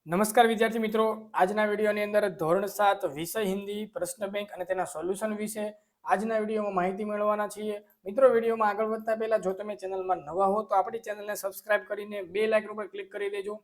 નમસ્કાર વિદ્યાર્થી મિત્રો, આજના વિડીયોની અંદર ધોરણ 7 વિષય હિન્દી પ્રશ્ન બેંક અને તેના સોલ્યુશન વિશે આજના વિડીયોમાં માહિતી મેળવવાના છીએ. મિત્રો, વિડીયોમાં આગળ વધતા પહેલા જો તમે ચેનલમાં નવા હો તો આપણી ચેનલને સબસ્ક્રાઇબ કરીને બેલ આઇકન ઉપર ક્લિક કરી દેજો,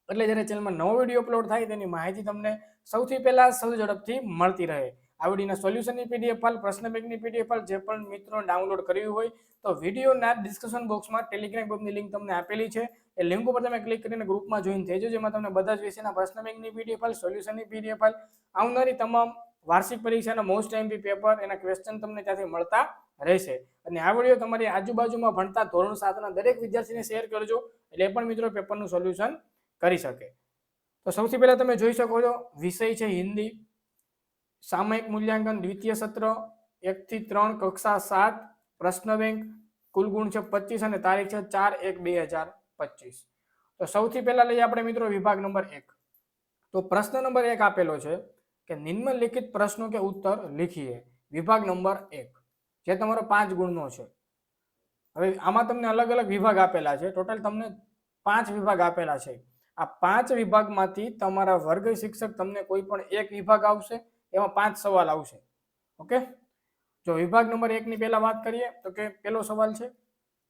એટલે જ્યારે ચેનલમાં નવો વિડીયો અપલોડ થાય તેની માહિતી તમને સૌથી પહેલા ઝડપથી મળતી રહે. આ વિડીયોના સોલ્યુશનની પીડીએફ ફાઇલ, પ્રશ્ન બેંકની પીડીએફ ફાઇલ જે પણ મિત્રો ડાઉનલોડ કરવી હોય તો વિડીયોના ડિસ્ક્રિપ્શન બોક્સમાં ટેલિગ્રામ ગ્રુપની લિંક તમને આપેલી છે. એ લિંક ઉપર તમે ક્લિક કરીને ગ્રુપમાં જોઈન થઈ જજો, જેમાં તમને બધા જ વિષયના પ્રશ્ન બેંકની પીડીએફ ફાઇલ, સોલ્યુશનની પીડીએફ ફાઇલ, આવનારી તમામ વાર્ષિક પરીક્ષાના મોસ્ટ એમપી પેપર, એના ક્વેશ્ચન તમને ત્યાંથી મળતા રહેશે. અને આ વિડીયો તમારી આજુબાજુમાં ભણતા ધોરણ 7ના દરેક વિદ્યાર્થીને શેર કરજો, એટલે એ પણ મિત્રો પેપરનું સોલ્યુશન કરી શકે. તો સૌથી પહેલા તમે જોઈ શકો છો, વિષય છે હિન્દી, સામયિક મૂલ્યાંકન દ્વિતીય સત્ર 1 થી 3 કક્ષા 7, પ્રશ્ન બેંક, કુલ ગુણ છે 25 અને તારીખ છે 4/1/2025. તો સૌથી પહેલા લઈએ આપણે મિત્રો વિભાગ નંબર 1. તો પ્રશ્ન નંબર 1 આપેલો છે કે નિમ્નલિખિત પ્રશ્નો કે उत्तर लिखिए. વિભાગ નંબર 1 જે તમારો 5 ગુણનો છે. હવે આમાં તમને અલગ અલગ વિભાગ આપેલા છે, ટોટલ તમને 5 વિભાગ આપેલા છે. આ 5 વિભાગમાંથી તમારા વર્ગ શિક્ષક તમને કોઈ પણ એક વિભાગ આવશે, એમાં 5 સવાલ આવશે. ઓકે, જો વિભાગ નંબર 1 ની પહેલા વાત કરીએ તો કે પહેલો સવાલ છે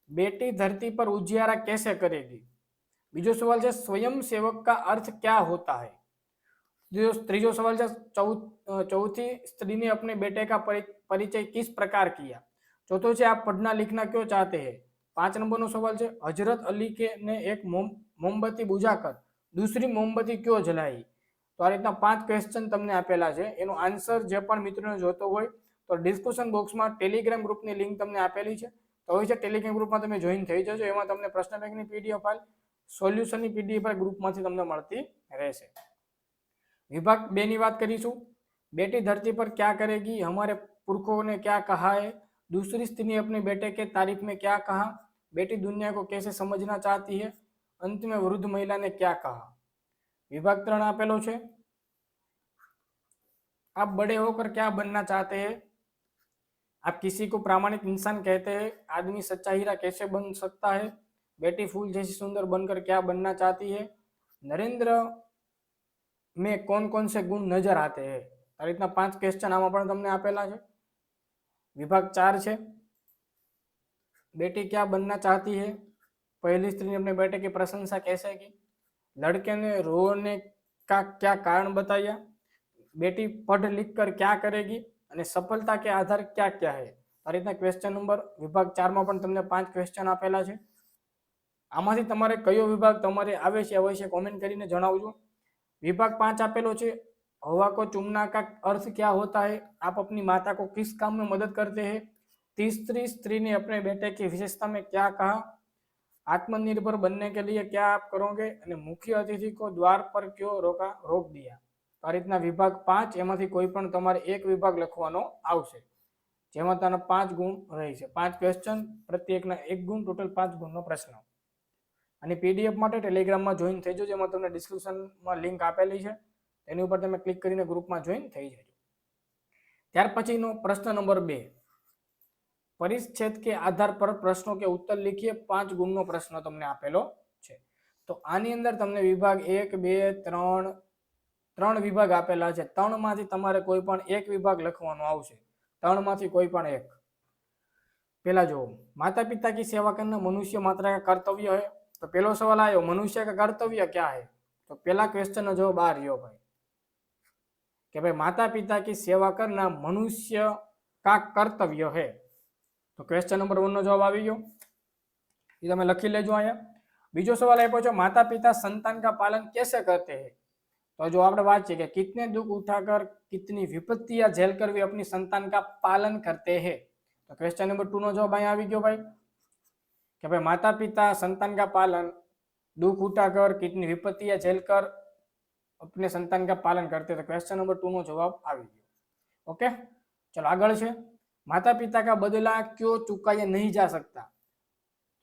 बेटी धरती पर उजियारा कैसे करेगी. बीजो सवाल है स्वयं सेवक का अर्थ क्या होता है. तीजो सवाल है चौथी स्त्री ने अपने बेटे का परिचय किस प्रकार किया. चौथो है आप पढ़ना लिखना क्यों चाहते हैं. 5 नंबर नो सवाल है हजरत अली के ने एक मोमबत्ती बुझाकर दूसरी मोमबत्ती क्यों जलाई. तो आ रीतना 5 क्वेश्चन तमने आपेला है. एनो आंसर जे पण मित्रों जोतो होय तो डिस्क्रिप्शन बॉक्स में टेलिग्राम ग्रुप की लिंक तमने आपेली है, तो होय छे टेलिग्राम ग्रुप में तमे जॉइन थई जजो. एमां तमने प्रश्न बैंक की पीडीएफ फाइल, सोल्यूशन की पीडीएफ फाइल ग्रुप में तमने मळती रहेशे. विभाग 2 ની વાત કરીશું. बेटी धरती पर क्या करेगी, हमारे पुरखों ने क्या कहा है. दूसरी स्त्री ने अपने बेटे के तारीफ में क्या कहा. बेटी दुनिया को कैसे समझना चाहती है. अंत में वृद्ध महिला ने क्या कहा. विभाग 3 आपेलो छे आप बड़े होकर क्या बनना चाहते हैं. आप किसी को प्रामाणिक इंसान कहते हैं. आदमी सच्चा हीरा कैसे बन सकता है. बेटी फूल जैसी सुंदर बनकर क्या बनना चाहती है. नरेंद्र में कौन कौन से गुण नजर आते हैं. आ रीतना 5 क्वेश्चन आमां पण तमने आपेला छे. विभाग 4 छे बेटी क्या बनना चाहती है. पहली स्त्री ने अपने बेटे की प्रशंसा कैसे की. लड़के ने रोने का क्या कारण बताया. बेटी पढ़ लिख कर क्या करेगी અને સફળતા કે આધાર क्या क्या है. આ રીતના ક્વેશ્ચન નંબર વિભાગ 4 માં પણ તમને 5 ક્વેશ્ચન આપેલા છે. આમાંથી તમારે કયો વિભાગ તમારે આવે છે અવશ્ય કોમેન્ટ કરીને જણાવજો. विभाग 5 आपेलो छे हवा को चूमना का अर्थ क्या होता है. आप अपनी माता को किस काम में मदद करते हैं. तीसरी स्त्री ने अपने बेटे की विशेषता में क्या कहा. आत्मनिर्भर बनने के लिए क्या आप करोगे. અને મુખ્ય અતિથि को द्वार पर क्यों रोक दिया. આ રીતના વિભાગ 5 એમાંથી કોઈ પણ તમારે એક વિભાગ લખવાનો આવશે, જેમાં તેના 5 ગુણ રહે છે. 5 ક્વેશ્ચન, પ્રત્યેકના 1 ગુણ, ટોટલ 5 ગુણનો પ્રશ્ન. અને પીડીએફ માટે ટેલિગ્રામમાં જોઈન થઈ જજો, જેમાં તમને ડિસ્ક્રિપ્શનમાં લિંક આપેલી છે, તેની ઉપર તમે ક્લિક કરીને ગ્રુપમાં જોઈન થઈ જજો. ત્યાર પછીનો પ્રશ્ન નંબર 2 परिच्छेद के आधार पर प्रश्नों के उत्तर लिखिए. 5 गुणनो प्रश्न તમને આપેલો છે. તો આની અંદર તમને વિભાગ 1 2 3 વિભાગ આપેલા છે. 3 માંથી તમારે કોઈ પણ એક વિભાગ લખવાનો આવશે. 3 માંથી કોઈ પણ એક. पहला जो माता पिता की सेवा करना मनुष्य मात्र का कर्तव्य है. तो पहलो सवाल आयो मनुष्य का कर्तव्य क्या है. तो पहला क्वेश्चन नो जवाब आ रह्यो भाई कि भाई माता पिता की सेवा करना मनुष्य का कर्तव्य है. तो क्वेश्चन नंबर 1 नो जवाब आ गयो, ये तमे लखी लेजो. आया बीजो सवाल आप्यो छे माता पिता संतान का पालन कैसे करते हैं. तो जो आपणे बात है कि कितने दुख उठाकर कितनी विपत्तियां झेलकर वे अपनी संतान का पालन करते हैं. तो क्वेश्चन नंबर 2 नो जवाब अहीं आवी गयो भाई कि भाई माता पिता संतान का पालन दुख उठाकर कितनी विपत्तियां झेलकर अपने संतान का पालन करते. तो क्वेश्चन नंबर 2 नो जवाब आवी गयो. ओके, चलो आगळ छे माता पिता का बदला क्यों चुकाया नहीं जा सकता.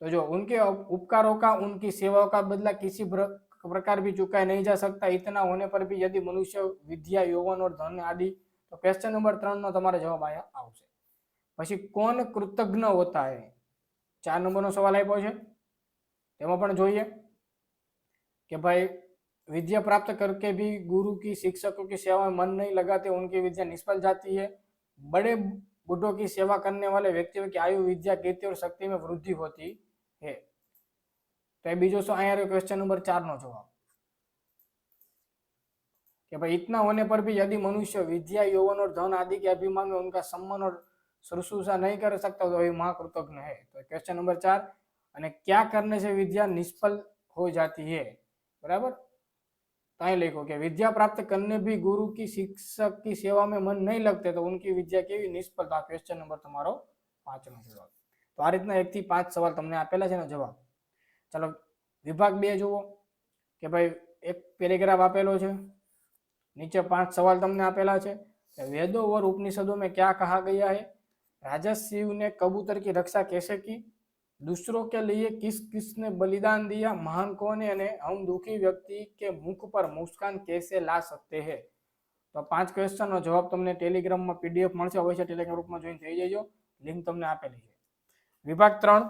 तो जो उनके उपकारों का उनकी सेवाओं का बदला किसी प्रकार भी चुकाया नहीं जा सकता. इतना होने पर भी यदि मनुष्य विद्या यौवन और धन आदि. तो क्वेश्चन नंबर 3 नो तमारे जवाब आया आवशे. પછી કોણ કૃતજ્ઞ હોતા હે. 4 નંબરનો સવાલ આપ્યો છે, તેમાં પણ જોઈએ કે ભાઈ विद्या प्राप्त करके भी गुरु की शिक्षकों की सेवा में मन नहीं लगाते, उनकी विद्या निष्फल जाती है। बड़े बुढ़ों की सेवा करने वाले व्यक्तियों की आयु, विद्या, कीर्ति और शक्ति में वृद्धि होती है। तो ये बीजो सो अँ क्वेश्चन नंबर 4 नो जवाब कि भाई इतना होने पर भी यदि मनुष्य विद्या, यौवन और धन आदि के अभिमान में उनका सम्मान और शुश्रूषा नहीं कर सकता तो वही महाकृतज्ञ है। तो क्वेश्चन नंबर 4, અને क्या करने से विद्या निष्फल हो जाती है, बराबर। तो અહીં लिखो कि विद्या प्राप्त करने भी गुरु की शिक्षक की सेवा में मन नहीं लगते तो उनकी विद्या केवी निष्फलता। क्वेश्चन नंबर તમારો 5 નો જવાબ। તો આ રીતના 1 થી 5 સવાલ તમને આપેલા છે ને જવાબ। ચલો વિભાગ 2 જુઓ કે ભાઈ એક પેરેગ્રાફ આપેલો છે, नीचे 5 सवाल तुमने आपेला है। वेदों और उपनिषदों में क्या कहा गया है? राजा शिव ने कबूतर की रक्षा कैसे की? दूसरों के लिए किस किसने बलिदान दिया? महान कौन है? हम दुखी व्यक्ति के मुख पर मुस्कान कैसे ला सकते हैं? तो 5 क्वेश्चन नो जवाब तुमने टेलिग्राम में पीडीएफ मळशे, अवश्य टेलिग्राम ग्रुप में जॉइन थई जजो, लिंक तुमने आपेली है। विभाग 3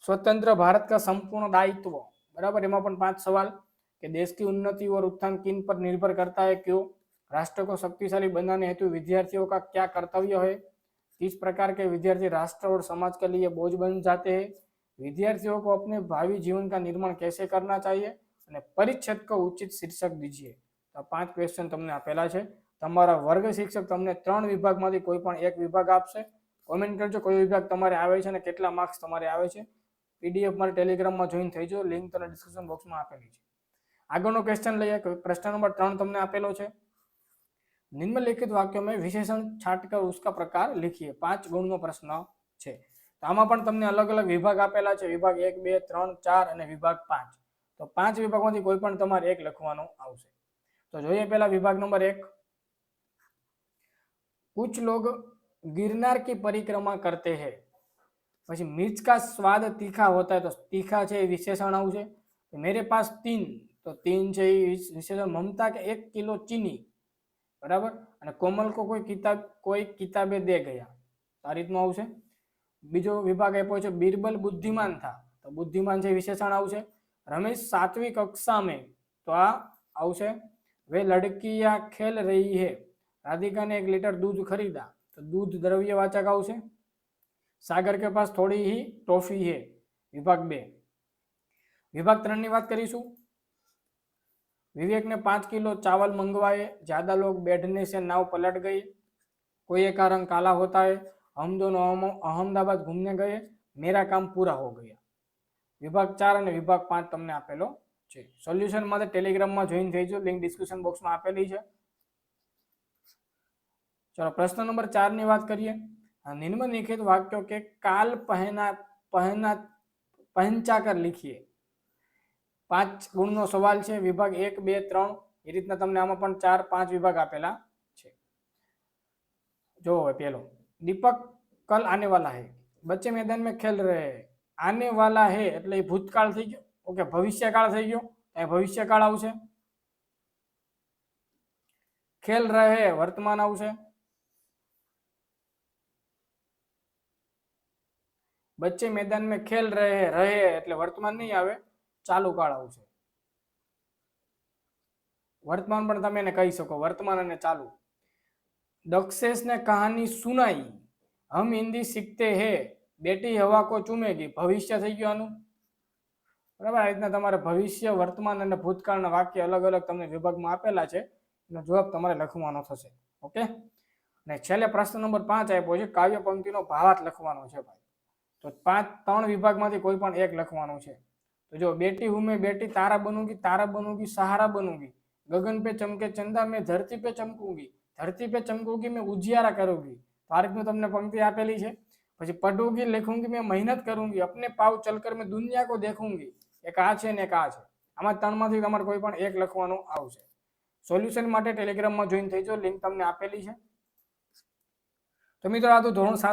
स्वतंत्र भारत का संपूर्ण दायित्व, बराबर। एमां पण 5 सवाल कि देश की उन्नति और उत्थान किन पर निर्भर करता है, क्यों? राष्ट्र को शक्तिशाली बनाने हेतु विद्यार्थियों का क्या कर्तव्य है? किस प्रकार के विद्यार्थी राष्ट्र और समाज के लिए बोझ बन जाते हैं? विद्यार्थियों को अपने भावी जीवन का निर्माण कैसे करना चाहिए? અને પરિच्छेद को उचित शीर्षक दीजिए। तो 5 क्वेश्चन તમને આપેલા છે। તમારા વર્ગ શિક્ષક તમને 3 વિભાગમાંથી કોઈ પણ એક વિભાગ આપશે। કોમેન્ટ કરજો કોઈ વિભાગ તમારે આવે છે અને કેટલા માર્ક્સ તમારે આવે છે। પીડીએફ મારા ટેલિગ્રામમાં જોઈન થઈ જાઓ, લિંક તમને ડિસ્ક્રિપ્શન બોક્સમાં આપેલી છે। આગળનો ક્વેશ્ચન લઈએ। પ્રશ્ન નંબર 3 તમને આપેલો છે, निम्नलिखित वाक्यों में विशेषण छांटकर उसका प्रकार लिखिए। 5 गुणનો પ્રશ્ન છે। તો આમાં પણ તમને અલગ અલગ વિભાગ આપેલા છે, વિભાગ 1 2 3 4 અને વિભાગ 5। તો 5 વિભાગમાંથી કોઈ પણ તમારે એક લખવાનું આવશે। તો જોઈએ પહેલા વિભાગ નંબર 1, कुछ लोग गिरनार की परिक्रमा करते हैं। પછી मिर्च का स्वाद तीखा होता है, तो तीखा છે વિશેષણ આવશે। तो मेरे पास 3, तो 3 છે विशेषण। ममता के 1 किलो चीनी, बराबर। અને કોમલ को कोई किताबें दे गया, આ રીતનું આવશે। બીજો વિભાગ આપ્યો છે बीरबल बुद्धिमान था, तो बुद्धिमान છે વિશેષણ આવશે। रमेश 7वीं कक्षा में, तो આ આવશે। वे लड़कियां खेल रही है, राधिका ने 1 लीटर दूध खरीदा, तो दूध द्रव्यवाचक આવશે। सागर के पास थोड़ी ही टॉफी है, विभाग 2। विभाग 3 ની વાત કરીશું। विवेक ने 5 किलो चावल मंगवाए, ज्यादा लोग बैठने से नाव पलट गई, कोई का रंग काला होता है, हम दोनों अहमदाबाद घूमने गए, मेरा काम पूरा हो गया। विभाग 4 અને વિભાગ 5 તમને આપેલો છે। સોલ્યુશન માટે ટેલિગ્રામમાં જોઈન થઈ જાઓ, લિંક ડિસ્ક્રિપ્શન બોક્સમાં આપેલી છે। चलो प्रश्न नंबर 4 ની વાત કરીએ। निम्नलिखित वाक्यों के काल पहचा कर लिखिए। 5 गुणનો સવાલ છે। વિભાગ 1 2 3 એ રીતના તમને આમાં પણ 4 5 વિભાગ આપેલા છે। જો પહેલો, दीपक कल आने वाला है, बच्चे मैदान में खेल रहे हैं। आने वाला है એટલે ભૂતકાળ થઈ ગયો, ઓકે, ભવિષ્યકાળ થઈ ગયો, એ ભવિષ્યકાળ આવશે। खेल रहे हैं વર્તમાન આવશે। बच्चे मैदान में खेल रहे हैं, रहे એટલે વર્તમાન નહીં આવે, ચાલુ કાળ આવશે। वर्तमान પણ તમે એને કહી શકો, वर्तमान અને ચાલુ। दक्षेश ने कहानी सुनाई, हम हिंदी सीखते हैं, बेटी हवा को चूमेगी, भविष्य થઈ ગયું આનું, બરાબર। આ રીતના તમારે ભવિષ્ય, વર્તમાન અને ભૂતકાળના વાક્ય અલગ અલગ તમને વિભાગમાં આપેલા છે, એનો જવાબ તમારે લખવાનો થશે, ઓકે। અને છેલ્લે પ્રશ્ન નંબર 5 આપ્યો છે, કાવ્ય પંક્તિનો ભાવાર્થ લખવાનો છે ભાઈ। तो 3 विभागમાંથી કોઈ પણ એક લખવાનું છે। तो जो बेटी हूं मैं बेटी, तारा बनूंगी, सहारा बनूंगी, गगन पे चमके चंदा, मैं धरती पे चमकूंगी, मैं उजियारा करूंगी। तो आ રીતનું તમને પંક્તિ આપેલી છે। પછી पढ़ूंगी, लिखूंगी, मैं मेहनत करूंगी, अपने पाव चलकर मैं दुनिया को देखूंगी। એક આ છે ને એક આ છે, આમાં 3 માંથી તમારે કોઈ પણ એક લખવાનું આવશે। સોલ્યુશન માટે ટેલિગ્રામમાં જોઈન થઈ જાઓ, લિંક તમને આપેલી છે। તો મિત્રો આ તો ધોરણ 7